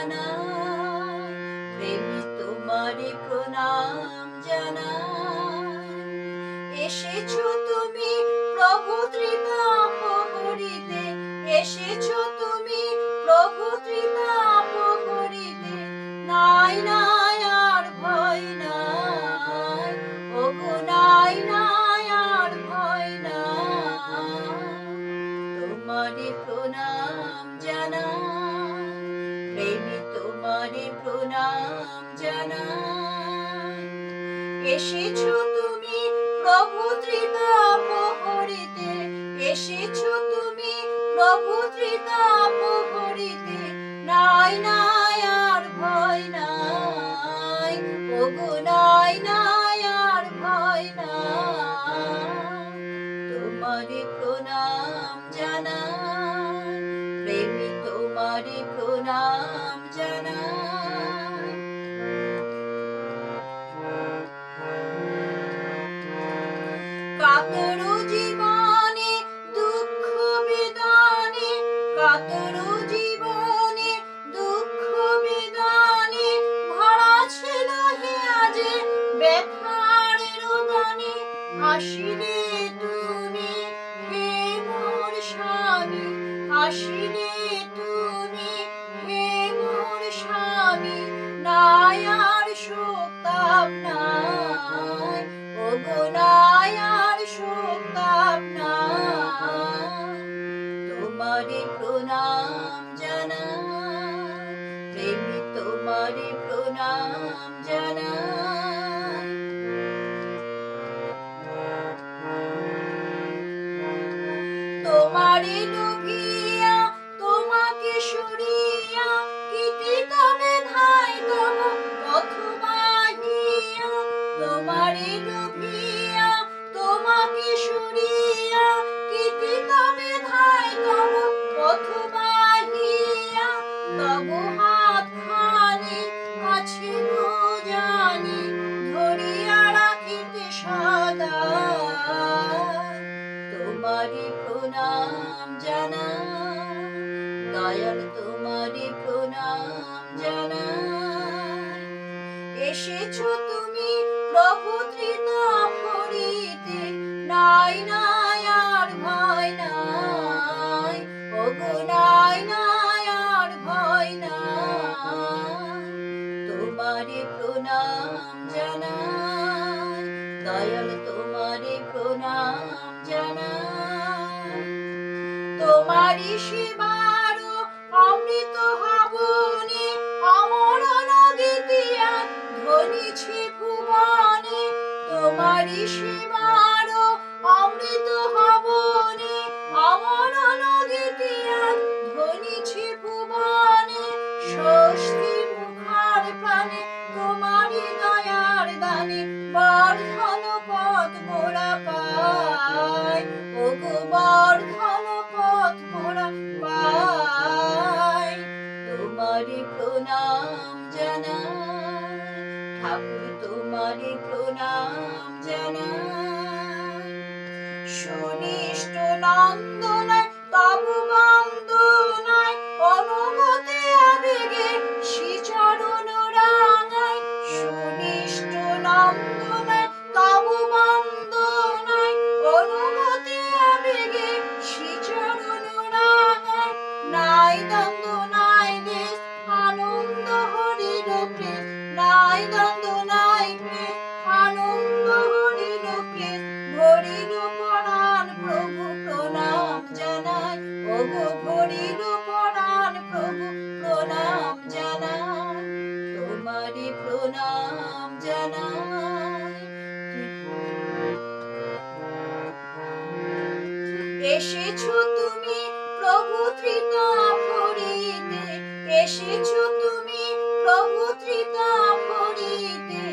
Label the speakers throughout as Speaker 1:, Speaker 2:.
Speaker 1: জানাই, প্রেমী তোমারে প্রণাম জানাই। এসেছো তুমি প্রভু ত্রিতাপ হরিতে, এসেছো তুমি প্রভু ত্রিতাপ হরিতে। নাই নাই আর ভয় নাই, ওগো নাই নাই আর ভয় নাই। তোমারে প্রণাম জানাই, প্রেমী তোমারে প্রণাম জানাই। এসেছো তুমি প্রভু ত্রিতাপ হরিতে, এসেছো তুমি প্রভু ত্রিতাপ হরিতে। নাই নাই আর ভয় নাই, ওগো নাই নাই আর ভয় নাই। তোমারে প্রণাম জানাই, প্রেমী তোমারে প্রণাম জানাই। কাতর জীবনে দুঃখ বেদনে, কাতর জীবনে দুঃখ বেদনে ভরা ছিল হে আজে ব্যথার রোদনে। আসিলে তুমি হে মোর স্বামী, আসিলে তুমি হে মোর স্বামী। নাই আর শোক তাপ নাই, ওগো নাই আর শোক তাপ নাই। তোমারে প্রণাম জানাই, প্রেমী তোমারে প্রণাম জানাই। তোমারে লোভিয়া তোমাকে সরিয়া কিতি তবে ধাই তব পথ বাহিয়া। তোমারে লোভিয়া তোমাকে সরিয়া কিতি তবে ধাই তব পথ বাহিয়া। তব হাত খানি আছে জানি ধরিয়া রাখিতে সদা। তোমারে প্রণাম জানাই, দয়াল তোমারে প্রণাম জানাই। এসেছো তুমি প্রভু ত্রিতাপ হরিতে, নাই নাই আর ভয় নাই, ওগো নাই নাই আর ভয় নাই। তোমারে প্রণাম জানাই, দয়াল তোমারে প্রণাম জানাই। তোমারি সেবার অমৃত হাবনে অমর নগীতিয়া ধ্বনিছে ভুবনে। তোমারি সেবার অমৃত হাবনে অমর নগীতিয়া ধ্বনিছে ভুবনে। স্বস্তি মুখার প্রাণে তোমারি দয়ার দানে বর্ধন পথ মোরা পাই, ওগো বর্ধন পথ মোরা পাই। তোমারে প্রণাম জানাই, ঠাকুর তোমারে প্রণাম জানাই। সুনিষ্ট নন্দনায় তব বন্দনায় অনুগতে আবেগে শ্রীচরণ রাঙায়। সুনিষ্ট নন্দনায় তব বন্দনায় অনুগতে আবেগে শ্রীচরণ রাঙায়। নাই দ্বন্দ্ব নাই দেশ আনন্দ হরির প্রেম, নাই দ্বন্দ্ব নাই প্রেম আনন্দ হরির প্রেম। ভরিল পরাণ প্রভু প্রণাম জানাই, ওগো ভরিল পরাণ প্রভু প্রণাম জানাই। তোমারে প্রণাম জানাই। এসেছো তুমি প্রভু ত্রিতাপ হরিতে, এসেছো তুমি প্রভু ত্রিতাপ হরিতে।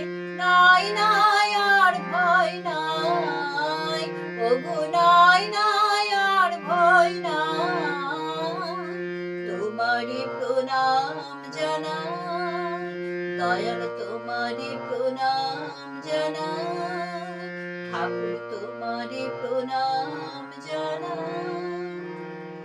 Speaker 1: নাই নাই আর ভয় নাই, ওগো নাই নাই আর ভয় নাই। তোমারে প্রণাম জানাই, দয়াল তোমারে প্রণাম জানাই। ঠাকুর তোমারে প্রণাম